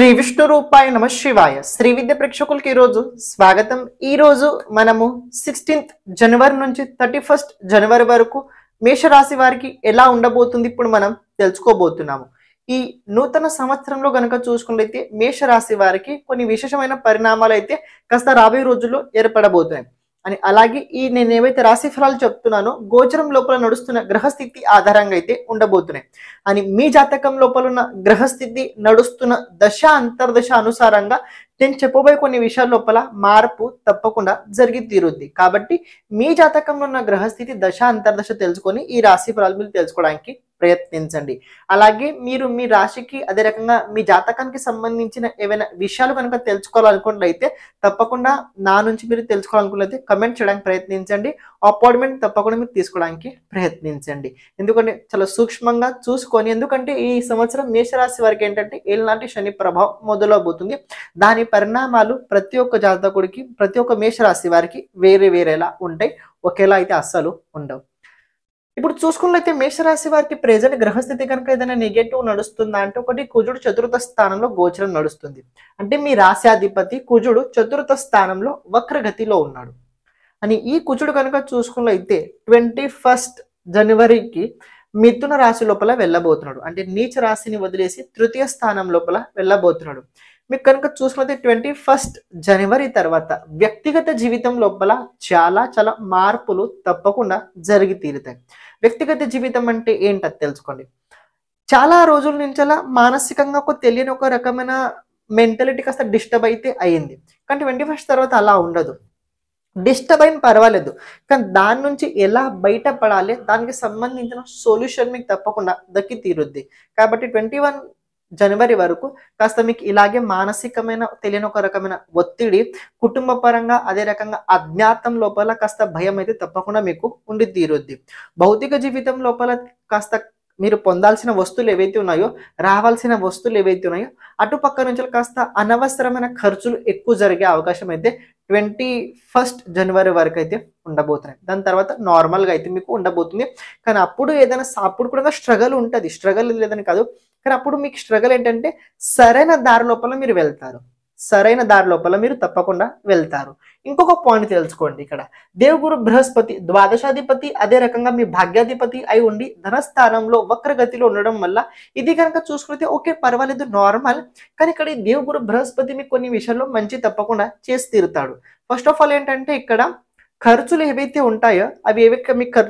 శ్రీ విష్ణు రూపాయ నమ శివాయ శ్రీ విద్య ప్రేక్షకులకి ఈరోజు స్వాగతం. ఈరోజు మనము 16th జనవరి నుంచి 31st జనవరి వరకు మేషరాశి వారికి ఎలా ఉండబోతుంది ఇప్పుడు మనం తెలుసుకోబోతున్నాము. ఈ నూతన సంవత్సరంలో గనక చూసుకున్నట్లయితే మేషరాశి వారికి కొన్ని విశేషమైన పరిణామాలు అయితే కాస్త రాబోయే రోజుల్లో ఏర్పడబోతున్నాయి అని, అలాగే ఈ నేను ఏవైతే రాశి ఫలాలు చెప్తున్నానో గోచరం లోపల నడుస్తున్న గ్రహస్థితి ఆధారంగా అయితే ఉండబోతున్నాయి అని, మీ జాతకం లోపల ఉన్న గ్రహస్థితి నడుస్తున్న దశ అంతర్దశ అనుసారంగా నేను చెప్పబోయే కొన్ని విషయాల లోపల మార్పు తప్పకుండా జరిగి తీరుద్ది. కాబట్టి మీ జాతకంలో ఉన్న గ్రహస్థితి దశ అంతర్దశ తెలుసుకొని ఈ రాశి ఫలాలు మీరు తెలుసుకోవడానికి ప్రయత్నించండి. అలాగే మీరు మీ రాశికి అదే రకంగా మీ జాతకానికి సంబంధించిన ఏవైనా విషయాలు కనుక తెలుసుకోవాలనుకున్నట్లయితే తప్పకుండా నా నుంచి మీరు తెలుసుకోవాలనుకున్నట్లయితే కమెంట్ చేయడానికి ప్రయత్నించండి. అపాయింట్మెంట్ తప్పకుండా మీరు తీసుకోవడానికి ప్రయత్నించండి. ఎందుకంటే చాలా సూక్ష్మంగా చూసుకొని, ఎందుకంటే ఈ సంవత్సరం మేషరాశి వారికి ఏంటంటే ఏళ్ళనాటి శని ప్రభావం మొదలవబోతుంది. దాని పరిణామాలు ప్రతి ఒక్క జాతకుడికి ప్రతి ఒక్క మేషరాశి వారికి వేరేలా ఉంటాయి, ఒకేలా అయితే అస్సలు ఉండవు. ఇప్పుడు చూసుకున్నట్లయితే మేషరాశి వారికి ప్రెజెంట్ గ్రహస్థితి కనుక ఏదైనా నెగటివ్ నడుస్తుందా అంటే, ఒకటి కుజుడు చతుర్థ స్థానంలో గోచరం నడుస్తుంది. అంటే మీ రాశ్యాధిపతి కుజుడు చతుర్థ స్థానంలో వక్రగతిలో ఉన్నాడు అని. ఈ కుజుడు కనుక చూసుకున్నట్లయితే 21st జనవరికి మిథున రాశి లోపల వెళ్ళబోతున్నాడు. అంటే నీచ రాశిని వదిలేసి తృతీయ స్థానం లోపల వెళ్ళబోతున్నాడు. మీకు కనుక చూసుకున్నట్లయితే 21st జనవరి తర్వాత వ్యక్తిగత జీవితం లోపల చాలా మార్పులు తప్పకుండా జరిగి తీరుతాయి. వ్యక్తిగత జీవితం అంటే ఏంటది తెలుసుకోండి. చాలా రోజుల నుంచి అలా మానసికంగా తెలియని ఒక రకమైన మెంటాలిటీ కాస్త డిస్టర్బ్ అయితే అయ్యింది. కానీ 21st తర్వాత అలా ఉండదు. డిస్టర్బ్ అయిన పర్వాలేదు, కానీ దాని నుంచి ఎలా బయటపడాలి, దానికి సంబంధించిన సొల్యూషన్ మీకు తప్పకుండా దక్కి తీరుద్ది. కాబట్టి 21 జనవరి వరకు కాస్త మీకు ఇలాగే మానసికమైన తెలియని ఒక రకమైన ఒత్తిడి, కుటుంబ పరంగా అదే రకంగా అజ్ఞాతం లోపల కాస్త భయం అయితే తప్పకుండా మీకు ఉండి తీరుద్ది. భౌతిక జీవితం లోపల కాస్త మీరు పొందాల్సిన వస్తువులు ఏవైతే ఉన్నాయో, రావాల్సిన వస్తువులు ఏవైతే ఉన్నాయో అటుపక్క నుంచి కాస్త అనవసరమైన ఖర్చులు ఎక్కువ జరిగే అవకాశం అయితే 21st జనవరి వరకు అయితే ఉండబోతున్నాయి. దాని తర్వాత నార్మల్గా అయితే మీకు ఉండబోతుంది. కానీ అప్పుడు అప్పుడు కూడా స్ట్రగల్ ఉంటుంది, స్ట్రగల్ లేదని కాదు, కానీ అప్పుడు మీకు స్ట్రగల్ ఏంటంటే సరైన దారి లోపల మీరు వెళ్తారు, సరైన దారి లోపల మీరు తప్పకుండా వెళ్తారు. ఇంకొక పాయింట్ తెలుసుకోండి. ఇక్కడ దేవగురు బృహస్పతి ద్వాదశాధిపతి అదే రకంగా మీ భాగ్యాధిపతి అయి ఉండి ధనస్థానంలో వక్రగతిలో ఉండడం వల్ల ఇది కనుక చూసుకుంటే ఓకే పర్వాలేదు నార్మల్, కానీ ఇక్కడ ఈ దేవగురు బృహస్పతి మీకు కొన్ని విషయాల్లో మంచి తప్పకుండా చేసి తీరుతాడు. ఫస్ట్ ఆఫ్ ఆల్ ఏంటంటే ఇక్కడ ఖర్చులు ఏవైతే ఉంటాయో అవి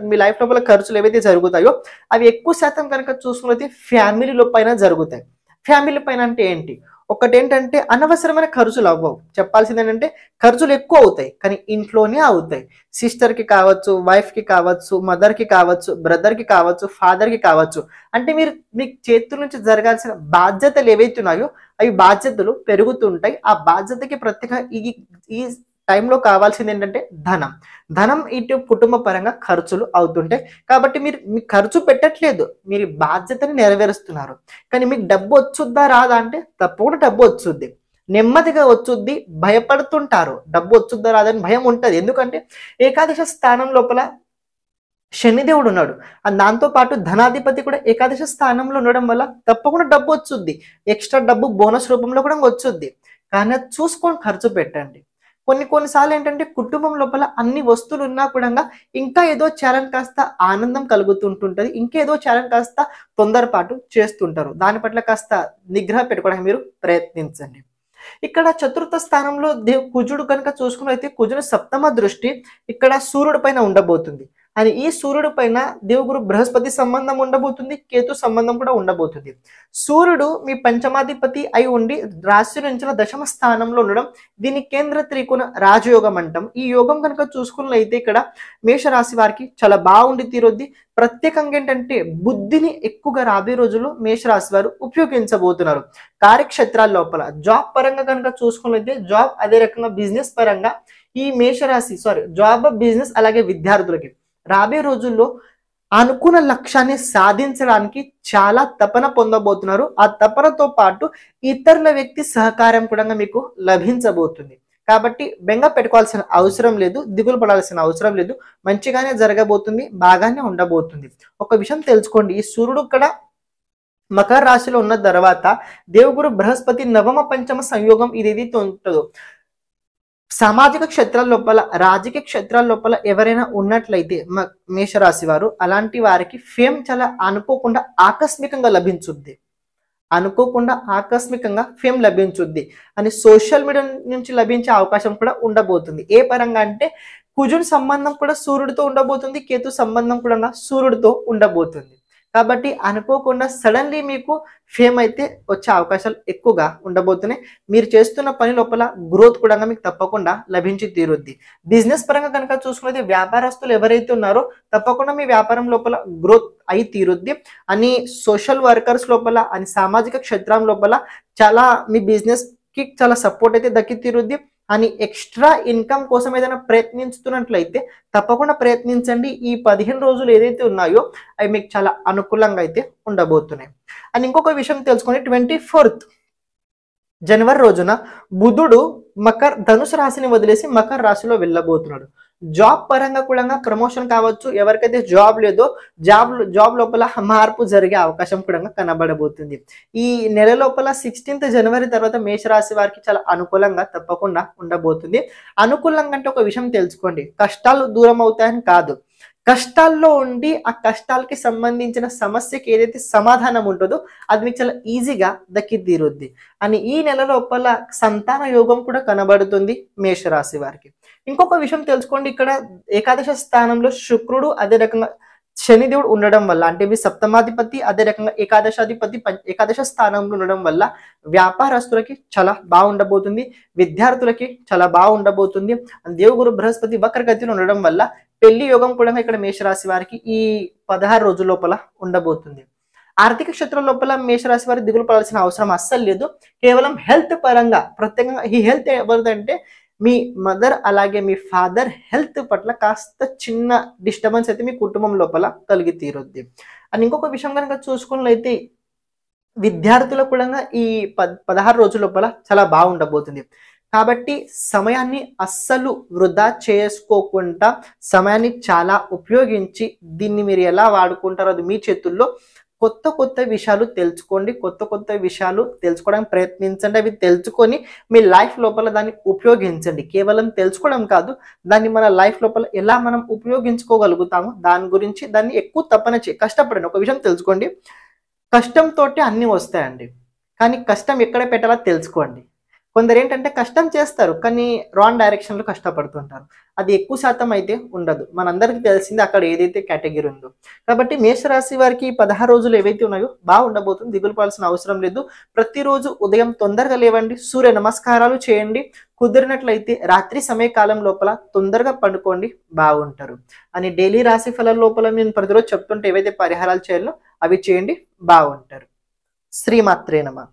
మీ లైఫ్ లోపల ఖర్చులు ఏవైతే జరుగుతాయో అవి ఎక్కువ శాతం కనుక చూసుకున్నది ఫ్యామిలీలో పైన జరుగుతాయి. ఫ్యామిలీ పైన అంటే ఏంటి, ఒకటేంటంటే అనవసరమైన ఖర్చులు అవ్వవు. చెప్పాల్సింది ఏంటంటే ఖర్చులు ఎక్కువ అవుతాయి కానీ ఇంట్లోనే అవుతాయి. సిస్టర్కి కావచ్చు, వైఫ్కి కావచ్చు, మదర్కి కావచ్చు, బ్రదర్కి కావచ్చు, ఫాదర్కి కావచ్చు. అంటే మీ చేతుల నుంచి జరగాల్సిన బాధ్యతలు ఏవైతే ఉన్నాయో అవి బాధ్యతలు పెరుగుతుంటాయి. ఆ బాధ్యతకి ప్రత్యేక ఈ టైంలో కావాల్సింది ఏంటంటే ధనం ఇటు కుటుంబ పరంగా ఖర్చులు అవుతుంటాయి. కాబట్టి మీ ఖర్చు పెట్టట్లేదు, మీరు బాధ్యతని నెరవేరుస్తున్నారు. కానీ మీకు డబ్బు వచ్చుద్దా రాదా అంటే తప్పకుండా డబ్బు వచ్చుద్ది, నెమ్మదిగా వచ్చుద్ది. భయపడుతుంటారు, డబ్బు వచ్చుద్దా రాదని భయం ఉంటుంది. ఎందుకంటే ఏకాదశ స్థానం లోపల శనిదేవుడు ఉన్నాడు, దాంతో పాటు ధనాధిపతి కూడా ఏకాదశ స్థానంలో ఉండడం వల్ల తప్పకుండా డబ్బు వచ్చుద్ది. ఎక్స్ట్రా డబ్బు బోనస్ రూపంలో కూడా వచ్చుద్ది. కానీ అది చూసుకొని ఖర్చు పెట్టండి. కొన్నిసార్లు ఏంటంటే కుటుంబం లోపల అన్ని వస్తువులు ఉన్నా కూడా ఇంకా ఏదో చేయాలని కాస్త ఆనందం కలుగుతుంటుంటుంది, ఇంకేదో చేయాలని కాస్త తొందరపాటు చేస్తుంటారు. దాని పట్ల కాస్త నిగ్రహ పెట్టుకోవడానికి మీరు ప్రయత్నించండి. ఇక్కడ చతుర్థ స్థానంలో కుజుడు కనుక చూసుకున్నట్లయితే కుజుడు సప్తమ దృష్టి ఇక్కడ సూర్యుడి పైన ఉండబోతుంది అని. ఈ సూర్యుడి పైన దేవగురు బృహస్పతి సంబంధం ఉండబోతుంది, కేతు సంబంధం కూడా ఉండబోతుంది. సూర్యుడు మీ పంచమాధిపతి అయి ఉండి రాశి నుంచి దశమ స్థానంలో ఉండడం దీన్ని కేంద్ర త్రికోణ రాజయోగం అంటాం. ఈ యోగం కనుక చూసుకున్నట్లయితే ఇక్కడ మేషరాశి వారికి చాలా బాగుండి తీరొద్ది. ప్రత్యేకంగా ఏంటంటే బుద్ధిని ఎక్కువగా రాబోయే రోజుల్లో మేషరాశి వారు ఉపయోగించబోతున్నారు. కార్యక్షేత్రాల లోపల జాబ్ పరంగా కనుక చూసుకున్నట్లయితే జాబ్ అదే రకంగా బిజినెస్ పరంగా ఈ మేషరాశి జాబ్ బిజినెస్ అలాగే విద్యార్థులకి రాబోయే రోజుల్లో అనుకున్న లక్ష్యాన్ని సాధించడానికి చాలా తపన పొందబోతున్నారు. ఆ తపనతో పాటు ఇతరుల వ్యక్తి సహకారం కూడా మీకు లభించబోతుంది. కాబట్టి బెంగ పెట్టుకోవాల్సిన అవసరం లేదు, దిగులు పడాల్సిన అవసరం లేదు. మంచిగానే జరగబోతుంది, బాగానే ఉండబోతుంది. ఒక విషయం తెలుసుకోండి, ఈ సూర్యుడు ఇక్కడ మకర రాశిలో ఉన్న తర్వాత దేవగురు బృహస్పతి నవమ పంచమ సంయోగం ఇదేదైతే ఉంటుందో సామాజిక క్షేత్రాల లోపల రాజకీయ క్షేత్రాల లోపల ఎవరైనా ఉన్నట్లయితే మేషరాశి వారు అలాంటి వారికి ఫేమ్ చాలా అనుకోకుండా ఆకస్మికంగా లభించుద్ది. అనుకోకుండా ఆకస్మికంగా ఫేమ్ లభించుద్ది అని సోషల్ మీడియా నుంచి లభించే అవకాశం కూడా ఉండబోతుంది. ఏ పరంగా అంటే కుజుని సంబంధం కూడా సూర్యుడితో ఉండబోతుంది, కేతు సంబంధం కూడా సూర్యుడితో ఉండబోతుంది. కాబట్టి అనుకోకుండా సడన్లీ మీకు ఫేమ్ అయితే వచ్చే అవకాశాలు ఎక్కువగా ఉండబోతున్నాయి. మీరు చేస్తున్న పని లోపల గ్రోత్ కూడా మీకు తప్పకుండా లభించి తీరుద్ది. బిజినెస్ పరంగా కనుక చూసుకున్నది వ్యాపారస్తులు ఎవరైతే ఉన్నారో తప్పకుండా మీ వ్యాపారం లోపల గ్రోత్ అయి తీరుద్ది అని సోషల్ వర్కర్స్ లోపల అని సామాజిక క్షేత్రం లోపల చాలా మీ బిజినెస్ కి చాలా సపోర్ట్ అయితే దక్కి తీరుద్ది అని ఎక్స్ట్రా ఇన్కమ్ కోసం ఏదైనా ప్రయత్నిస్తున్నట్లయితే తప్పకుండా ప్రయత్నించండి. ఈ 15 రోజులు ఏదైతే ఉన్నాయో అవి మీకు చాలా అనుకూలంగా అయితే ఉండబోతున్నాయి. అండ్ ఇంకొక విషయం తెలుసుకోండి, 24th జనవరి రోజున బుధుడు ధనుసు రాశిని వదిలేసి మకర రాశిలో వెళ్ళబోతున్నాడు. జాబ్ పరంగా కూడా ప్రమోషన్ కావచ్చు, ఎవరికైతే జాబ్ లేదో జాబ్ లోపల మార్పు జరిగే అవకాశం కూడా కనబడబోతుంది. ఈ నెల లోపల 16th జనవరి తర్వాత మేషరాశి వారికి చాలా అనుకూలంగా తప్పకుండా ఉండబోతుంది. అనుకూలంగా అంటే ఒక విషయం తెలుసుకోండి, కష్టాలు దూరం అవుతాయని కాదు, కష్టాల్లో ఉండి ఆ కష్టాలకి సంబంధించిన సమస్యకి ఏదైతే సమాధానం ఉంటుందో అది మీకు చాలా ఈజీగా దక్కి తీరుద్ది అని ఈ నెల లోపల సంతాన యోగం కూడా కనబడుతుంది మేషరాశి వారికి. ఇంకొక విషయం తెలుసుకోండి, ఇక్కడ ఏకాదశ స్థానంలో శుక్రుడు అదే రకంగా శనిదేవుడు ఉండడం వల్ల అంటే మీ సప్తమాధిపతి అదే రకంగా ఏకాదశ స్థానంలో ఉండడం వల్ల వ్యాపారస్తులకి చాలా బాగుండబోతుంది, విద్యార్థులకి చాలా బాగుండబోతుంది. దేవగురు బృహస్పతి వక్రగతిలో ఉండడం వల్ల పెళ్లి యోగం కూడా ఇక్కడ మేషరాశి వారికి ఈ 16 రోజుల లోపల ఉండబోతుంది. ఆర్థిక క్షేత్రం లోపల మేషరాశి వారి దిగులు పడాల్సిన అవసరం అస్సలు లేదు. కేవలం హెల్త్ పరంగా ప్రత్యేకంగా ఈ హెల్త్ ఎవరిదంటే మీ మదర్ అలాగే మీ ఫాదర్ హెల్త్ పట్ల కాస్త చిన్న డిస్టర్బెన్స్ అయితే మీ కుటుంబం లోపల కలిగి తీరుద్ది. అని ఇంకొక విషయం కనుక చూసుకున్నట్లయితే విద్యార్థులకు కూడా ఈ 16 రోజుల లోపల చాలా బాగుండబోతుంది. కాబట్టి సమయాన్ని అస్సలు వృధా చేసుకోకుండా సమయాన్ని చాలా ఉపయోగించి దీన్ని మీరు ఎలా వాడుకుంటారో అది మీ చేతుల్లో. కొత్త విషయాలు తెలుసుకోండి, కొత్త విషయాలు తెలుసుకోవడానికి ప్రయత్నించండి. అవి తెలుసుకొని మీ లైఫ్ లోపల దాన్ని ఉపయోగించండి. కేవలం తెలుసుకోవడం కాదు, దాన్ని మన లైఫ్ లోపల ఎలా మనం ఉపయోగించుకోగలుగుతాము దాని గురించి దాన్ని ఎక్కువ తప్పన కష్టపడండి. ఒక విషయం తెలుసుకోండి, కష్టంతో అన్నీ వస్తాయండి, కానీ కష్టం ఎక్కడ పెట్టాలో తెలుసుకోండి. కొందరు ఏంటంటే కష్టం చేస్తారు కానీ రాంగ్ డైరెక్షన్లో కష్టపడుతుంటారు, అది ఎక్కువ శాతం అయితే ఉండదు. మనందరికీ తెలిసింది అక్కడ ఏదైతే కేటగిరీ ఉందో. కాబట్టి మేషరాశి వారికి 16 రోజులు ఏవైతే ఉన్నాయో బాగుండబోతుంది, దిగులు పడాల్సిన అవసరం లేదు. ప్రతిరోజు ఉదయం తొందరగా లేవండి, సూర్య నమస్కారాలు చేయండి, కుదిరినట్లయితే రాత్రి సమయకాలం లోపల తొందరగా పండుకోండి, బాగుంటారు అని డైలీ రాశి ఫలాల లోపల నేను ప్రతిరోజు చెప్తుంటే ఏవైతే పరిహారాలు చేయాలో అవి చేయండి, బాగుంటారు. శ్రీమాత్రే నమః.